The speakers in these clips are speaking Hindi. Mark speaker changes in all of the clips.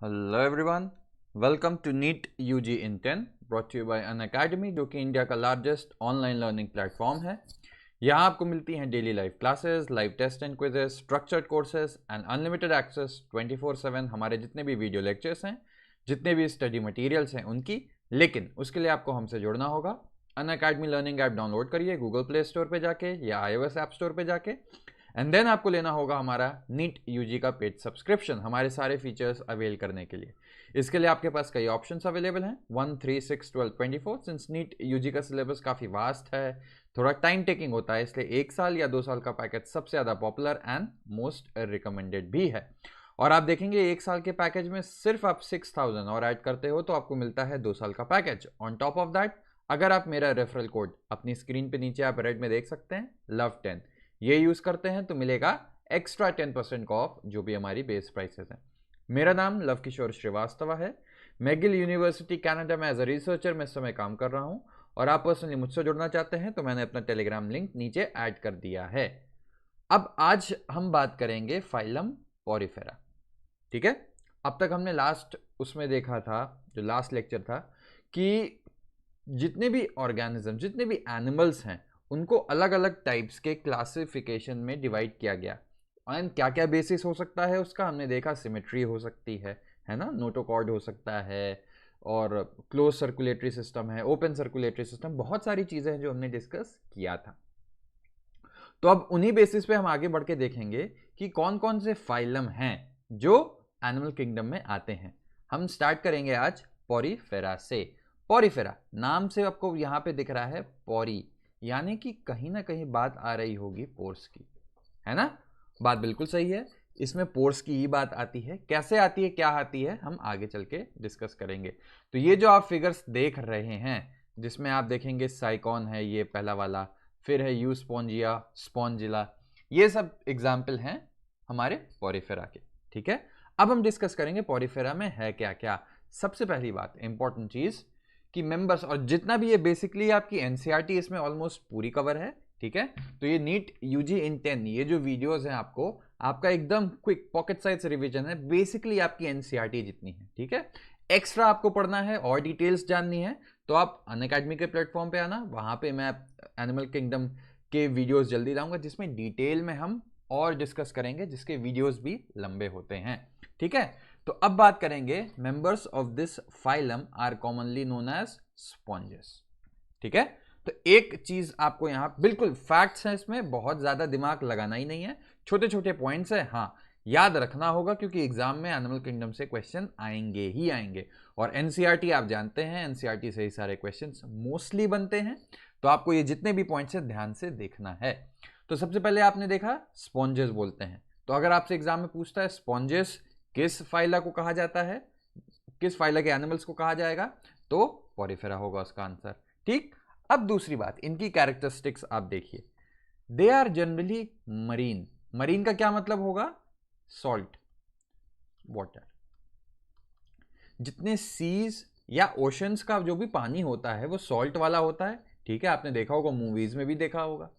Speaker 1: Hello everyone, welcome to NEET UG in 10 brought you by Unacademy, जो कि इंडिया का लार्जेस्ट ऑनलाइन लर्निंग प्लेटफॉर्म है। यहाँ आपको मिलती हैं daily live classes, live test and quizzes, structured courses and unlimited access 24/7 हमारे जितने भी वीडियो लेक्चर्स हैं, जितने भी स्टडी मटेरियल्स हैं उनकी। लेकिन उसके लिए आपको हमसे जुड़ना होगा। अन अकेडमी लर्निंग ऐप डाउनलोड करिए गूगल प्ले स्टोर पर जाके या iOS ऐप स्टोर पर जाके, एंड देन आपको लेना होगा हमारा नीट यूजी का पेड सब्सक्रिप्शन हमारे सारे फीचर्स अवेल करने के लिए। इसके लिए आपके पास कई ऑप्शंस अवेलेबल हैं 1, 3, 6, 12, 24। सिंस नीट यूजी का सिलेबस काफ़ी वास्ट है, थोड़ा टाइम टेकिंग होता है, इसलिए 1 साल या 2 साल का पैकेज सबसे ज़्यादा पॉपुलर एंड मोस्ट रिकमेंडेड भी है। और आप देखेंगे 1 साल के पैकेज में सिर्फ आप 6000 और ऐड करते हो तो आपको मिलता है 2 साल का package. On top of that, अगर आप मेरा रेफरल कोड अपनी स्क्रीन पे नीचे आप रेड में देख सकते हैं LOVE10, ये यूज करते हैं तो मिलेगा एक्स्ट्रा 10% का ऑफ जो भी हमारी बेस प्राइसेस हैं। मेरा नाम लव किशोर श्रीवास्तव है। मैगिल यूनिवर्सिटी कनाडा में एज अ रिसर्चर मैं इस समय काम कर रहा हूं, और आप पर्सनली मुझसे जुड़ना चाहते हैं तो मैंने अपना टेलीग्राम लिंक नीचे ऐड कर दिया है। अब आज हम बात करेंगे फाइलम पोरिफेरा। ठीक है, अब तक हमने लास्ट उसमें देखा था, जो लास्ट लेक्चर था, कि जितने भी ऑर्गेनिज्म, जितने भी एनिमल्स हैं, उनको अलग अलग टाइप्स के क्लासिफिकेशन में डिवाइड किया गया। एंड क्या क्या बेसिस हो सकता है उसका हमने देखा। सिमेट्री हो सकती है ना, नोटोकॉर्ड हो सकता है, और क्लोज सर्कुलेटरी सिस्टम है, ओपन सर्कुलेटरी सिस्टम, बहुत सारी चीजें हैं जो हमने डिस्कस किया था। तो अब उन्हीं बेसिस पे हम आगे बढ़ के देखेंगे कि कौन कौन से फाइलम हैं जो एनिमल किंगडम में आते हैं। हम स्टार्ट करेंगे आज पोरिफेरा से। पोरिफेरा नाम से आपको यहां पे दिख रहा है पोरी, यानी कि कहीं ना कहीं बात आ रही होगी पोर्स की, है ना। बात बिल्कुल सही है, इसमें पोर्स की ही बात आती है। कैसे आती है, क्या आती है, हम आगे चल के डिस्कस करेंगे। तो ये जो आप फिगर्स देख रहे हैं, जिसमें आप देखेंगे साइकॉन है ये पहला वाला, फिर है यू स्पॉन्जिया, स्पॉन्जिला, ये सब एग्जाम्पल हैं हमारे पोरिफेरा के। ठीक है, अब हम डिस्कस करेंगे पोरिफेरा में है क्या क्या। सबसे पहली बात, इंपॉर्टेंट चीज, कि मेंबर्स, और जितना भी ये बेसिकली आपकी एनसीईआरटी इसमें ऑलमोस्ट पूरी कवर है। ठीक है, तो ये नीट यूजी इन 10, ये जो वीडियोस हैं आपको, आपका एकदम क्विक पॉकेट साइज रिवीजन है, बेसिकली आपकी एनसीईआरटी जितनी है। ठीक है, एक्स्ट्रा आपको पढ़ना है और डिटेल्स जाननी है तो आप अनअकैडमी के प्लेटफॉर्म पे आना, वहां पे मैं एनिमल किंगडम के वीडियोस जल्दी लाऊंगा जिसमें डिटेल में हम और डिस्कस करेंगे, जिसके वीडियोस भी लंबे होते हैं। ठीक है, तो अब बात करेंगे members of this phylum are commonly known as sponges. ठीक है, तो एक चीज आपको यहां बिल्कुल फैक्ट्स हैं, इसमें बहुत ज्यादा दिमाग लगाना ही नहीं है, छोटे छोटे पॉइंट्स है, हाँ याद रखना होगा क्योंकि एग्जाम में एनिमल किंगडम से क्वेश्चन आएंगे ही आएंगे। और एनसीईआरटी आप जानते हैं, एनसीईआरटी से ही सारे क्वेश्चंस मोस्टली बनते हैं, तो आपको ये जितने भी पॉइंट्स है ध्यान से देखना है। तो सबसे पहले आपने देखा स्पॉन्जेस बोलते हैं, तो अगर आपसे एग्जाम में पूछता है स्पॉन्जेस किस फाइला को कहा जाता है, किस फाइला के एनिमल्स को कहा जाएगा, तो पोरिफेरा होगा उसका आंसर। ठीक, अब दूसरी बात, इनकी कैरेक्टरिस्टिक्स आप देखिए। They are generally marine. Marine का क्या मतलब होगा, सॉल्ट वाटर। जितने सीज या ओशंस का जो भी पानी होता है वो सॉल्ट वाला होता है। ठीक है, आपने देखा होगा, मूवीज में भी देखा होगा।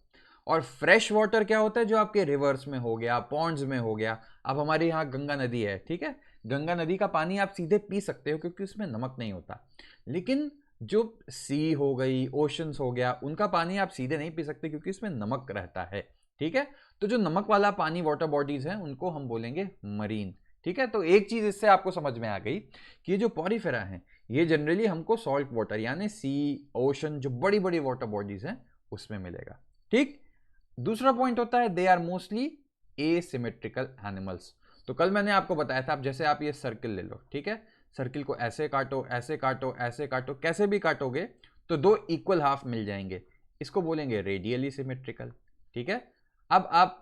Speaker 1: और फ्रेश वाटर क्या होता है, जो आपके रिवर्स में हो गया, पॉन्ड्स में हो गया। अब हमारे यहाँ गंगा नदी है, ठीक है, गंगा नदी का पानी आप सीधे पी सकते हो क्योंकि उसमें नमक नहीं होता। लेकिन जो सी हो गई, ओशंस हो गया, उनका पानी आप सीधे नहीं पी सकते क्योंकि इसमें नमक रहता है। ठीक है, तो जो नमक वाला पानी वाटर बॉडीज हैं उनको हम बोलेंगे मरीन। ठीक है, तो एक चीज इससे आपको समझ में आ गई कि ये जो पोरिफेरा हैं ये जनरली हमको सॉल्ट वाटर यानी सी, ओशन, जो बड़ी बड़ी वाटर बॉडीज हैं उसमें मिलेगा। ठीक, दूसरा पॉइंट होता है they are mostly asymmetrical animals. तो कल मैंने आपको बताया था, अब जैसे आप ये सर्किल ले लो, ठीक है, सर्किल को ऐसे काटो, ऐसे काटो, ऐसे काटो, कैसे भी काटोगे तो दो इक्वल हाफ मिल जाएंगे, इसको बोलेंगे रेडियली सिमेट्रिकल। ठीक है, अब आप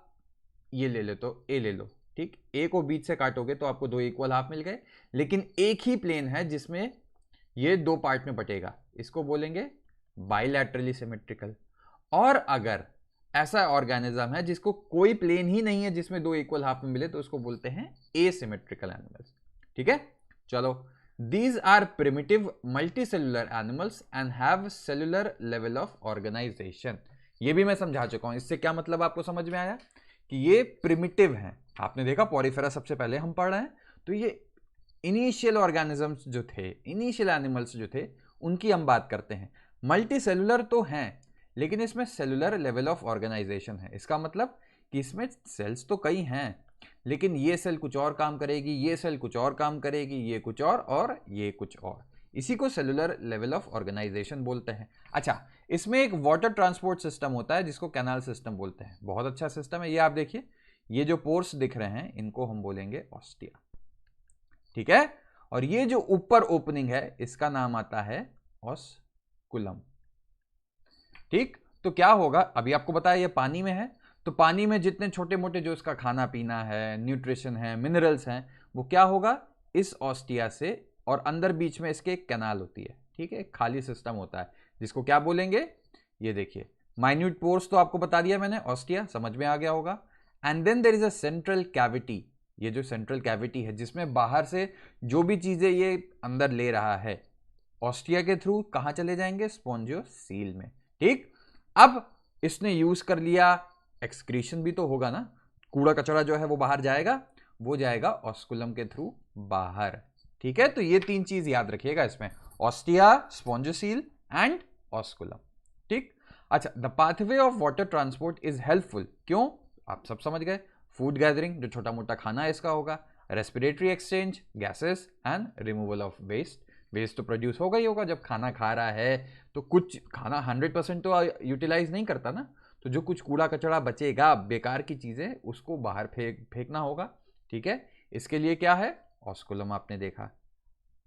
Speaker 1: ये ले लो, तो ए ले लो, ठीक, ए को बीच से काटोगे तो आपको दो इक्वल हाफ मिल गए, लेकिन एक ही प्लेन है जिसमें ये दो पार्ट में बटेगा, इसको बोलेंगे बाइलैटरली सिमेट्रिकल। और अगर ऐसा ऑर्गेनिज्म है जिसको कोई प्लेन ही नहीं है जिसमें दो इक्वल हाफ में मिले तो उसको बोलते हैं एसिमेट्रिकल एनिमल्स। ठीक है, चलो, these are primitive multicellular animals and have cellular level of organization. ये भी मैं समझा चुका हूं, इससे क्या मतलब आपको समझ में आया कि ये प्रिमिटिव हैं। आपने देखा पोरिफेरा सबसे पहले हम पढ़ रहे हैं, तो ये इनिशियल ऑर्गेनिजम्स जो थे, इनिशियल एनिमल्स जो थे, उनकी हम बात करते हैं। मल्टी सेलुलर तो हैं, लेकिन इसमें सेलुलर लेवल ऑफ ऑर्गेनाइजेशन है। इसका मतलब कि इसमें सेल्स तो कई हैं, लेकिन ये सेल कुछ और काम करेगी, ये सेल कुछ और काम करेगी, ये कुछ और ये कुछ और। इसी को सेलुलर लेवल ऑफ ऑर्गेनाइजेशन बोलते हैं। अच्छा, इसमें एक वाटर ट्रांसपोर्ट सिस्टम होता है जिसको कैनाल सिस्टम बोलते हैं। बहुत अच्छा सिस्टम है ये। आप देखिए, ये जो पोर्स दिख रहे हैं इनको हम बोलेंगे ऑस्टिया, ठीक है। और ये जो ऊपर ओपनिंग है इसका नाम आता है ऑस्कुलम, ठीक। तो क्या होगा, अभी आपको बताया ये पानी में है, तो पानी में जितने छोटे मोटे जो इसका खाना पीना है, न्यूट्रिशन है, मिनरल्स हैं, वो क्या होगा इस ऑस्टिया से, और अंदर बीच में इसके एक कैनाल होती है, ठीक है, खाली सिस्टम होता है जिसको क्या बोलेंगे, ये देखिए माइन्यूट पोर्स तो आपको बता दिया मैंने, ऑस्टिया समझ में आ गया होगा। And then there is a central cavity, ये जो सेंट्रल कैविटी है जिसमें बाहर से जो भी चीजें ये अंदर ले रहा है ऑस्टिया के थ्रू कहां चले जाएंगे, स्पॉन्जियोसील में, ठीक। अब इसने यूज कर लिया, एक्सक्रीशन भी तो होगा ना, कूड़ा कचरा जो है वो बाहर जाएगा, वो जाएगा ऑस्कुलम के थ्रू बाहर, ठीक है। तो ये तीन चीज याद रखिएगा इसमें, ऑस्टिया, स्पॉन्जियोसील एंड ऑस्कुलम, ठीक। अच्छा, the pathway of water transport is helpful, क्यों, आप सब समझ गए। फूड गैदरिंग, जो छोटा मोटा खाना है इसका होगा, respiratory exchange, gases and removal of waste. Waste तो प्रोड्यूस होगा ही होगा, जब खाना खा रहा है तो कुछ खाना 100% तो यूटिलाइज नहीं करता ना, तो जो कुछ कूड़ा कचरा बचेगा, बेकार की चीजें, उसको बाहर फेंकना होगा, ठीक है। इसके लिए क्या है, ऑस्कुलम आपने देखा,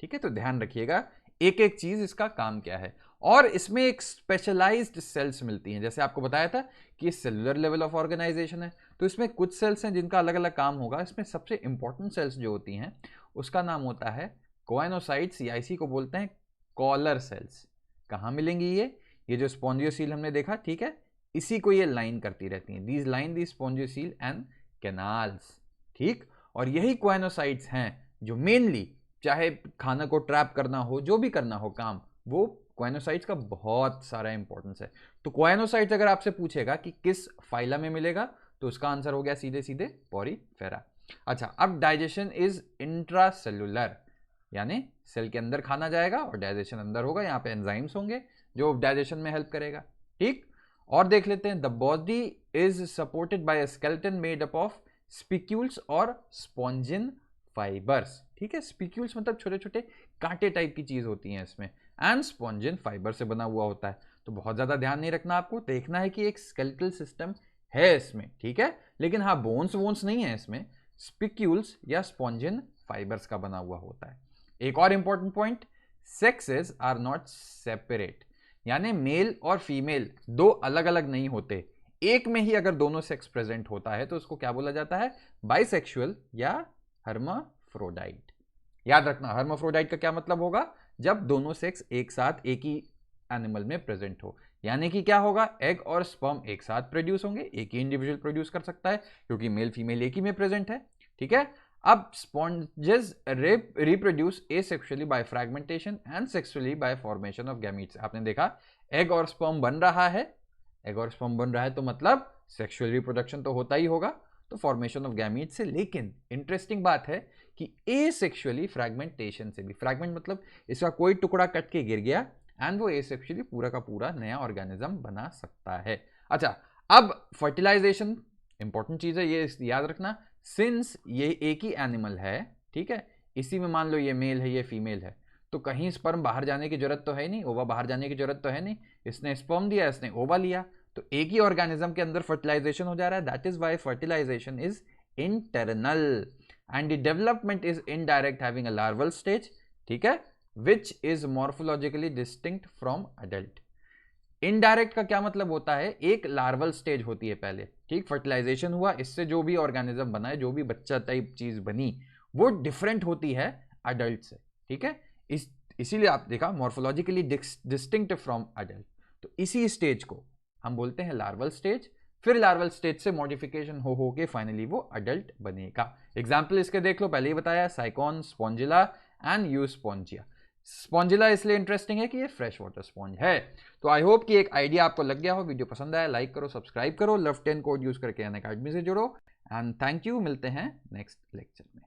Speaker 1: ठीक है। तो ध्यान रखिएगा एक एक चीज इसका काम क्या है। और इसमें एक स्पेशलाइज्ड सेल्स मिलती हैं, जैसे आपको बताया था कि ये सेलुलर लेवल ऑफ ऑर्गेनाइजेशन है, तो इसमें कुछ सेल्स हैं जिनका अलग अलग काम होगा। इसमें सबसे इंपॉर्टेंट सेल्स जो होती हैं उसका नाम होता है कोएनोसाइट्स, या इसी को बोलते हैं कॉलर सेल्स। कहाँ मिलेंगी ये जो स्पॉन्जियोसील हमने देखा, ठीक है, इसी को ये लाइन करती रहती हैं, these line the spongocoel and canals, ठीक। और यही कोएनोसाइट्स हैं जो मेनली, चाहे खाना को ट्रैप करना हो, जो भी करना हो काम, वो कोएनोसाइट्स का बहुत सारा इंपॉर्टेंस है। तो कोएनोसाइट्स अगर आपसे पूछेगा कि किस फाइलम में मिलेगा, तो उसका आंसर हो गया सीधे सीधे पोरीफेरा। अच्छा, अब डाइजेशन इज इंट्रासेलुलर, यानी सेल के अंदर खाना जाएगा और डाइजेशन अंदर होगा, यहाँ पे एंजाइम्स होंगे जो डाइजेशन में हेल्प करेगा, ठीक। और देख लेते हैं, the body is supported by a skeleton made up of spicules और स्पॉन्जिन फाइबर्स, ठीक है। स्पिक्यूल्स मतलब छोटे छोटे कांटे टाइप की चीज होती हैं इसमें, एंड स्पॉन्जिन फाइबर से बना हुआ होता है। तो बहुत ज्यादा ध्यान नहीं रखना, आपको देखना है कि एक स्केलेटल सिस्टम है इसमें, ठीक है, लेकिन हाँ बोन्स वोन्स नहीं है इसमें, स्पिक्यूल्स या स्पॉन्जिन फाइबर्स का बना हुआ होता है। एक और important point, sexes are not separate, यानी मेल और फीमेल दो अलग अलग नहीं होते, एक में ही अगर दोनों सेक्स प्रेजेंट होता है तो उसको क्या बोला जाता है, बाइसेक्सुअल या हर्माफ्रोडाइट। याद रखना, हर्माफ्रोडाइट का क्या मतलब होगा, जब दोनों सेक्स एक साथ एक ही एनिमल में प्रेजेंट हो, यानी कि क्या होगा, एग और स्पर्म एक साथ प्रोड्यूस होंगे, एक ही इंडिविजुअल प्रोड्यूस कर सकता है क्योंकि मेल फीमेल एक ही में प्रेजेंट है, ठीक है। अब sponges reproduce asexually by fragmentation and sexually by formation of gametes. आपने देखा एग और स्पर्म बन रहा है, एग और स्पर्म बन रहा है तो मतलब सेक्सुअल रिप्रोडक्शन तो होता ही होगा, तो फॉर्मेशन ऑफ गैमीट्स से। लेकिन इंटरेस्टिंग बात है कि एसेक्सुअली फ्रैगमेंटेशन से भी, फ्रैगमेंट मतलब इसका कोई टुकड़ा कट के गिर गया, एंड वो एसेक्सुअली पूरा का पूरा नया ऑर्गेनिज्म बना सकता है। अच्छा, अब फर्टिलाइजेशन इंपॉर्टेंट चीज है, ये याद रखना, सिंस ये एक ही एनिमल है, ठीक है, इसी में मान लो ये मेल है ये फीमेल है, तो कहीं स्पर्म बाहर जाने की जरूरत तो है नहीं, ओवा बाहर जाने की जरूरत तो है नहीं, इसने स्पर्म दिया, इसने ओवा लिया, तो एक ही ऑर्गेनिज्म के अंदर फर्टिलाइजेशन हो जा रहा है। That is why fertilization is internal and the development is indirect, having a larval stage, ठीक है, which is morphologically distinct from adult. Indirect का क्या मतलब होता है, एक लार्वल स्टेज होती है पहले, ठीक, फर्टिलाइजेशन हुआ, इससे जो भी ऑर्गेनिज्म बना है, जो भी बच्चा टाइप चीज बनी, वो डिफरेंट होती है अडल्ट से, ठीक है। इसीलिए आप देखा मॉर्फोलॉजिकली डिस्टिंक्ट फ्रॉम अडल्ट, तो इसी स्टेज को हम बोलते हैं लार्वल स्टेज। फिर लार्वल स्टेज से मॉडिफिकेशन हो के फाइनली वो अडल्ट बनेगा। एग्जाम्पल इसके देख लो, पहले ही बताया, साइकॉन, स्पॉन्जिला एंड यूस्पोंजिया। स्पॉन्जिला इसलिए इंटरेस्टिंग है कि ये फ्रेश वाटर स्पॉन्ज है। तो आई होप कि एक आइडिया आपको लग गया हो। वीडियो पसंद आया लाइक करो, सब्सक्राइब करो, लव 10 कोड यूज करके अनअकैडमी से जुड़ो, एंड थैंक यू। मिलते हैं नेक्स्ट लेक्चर में।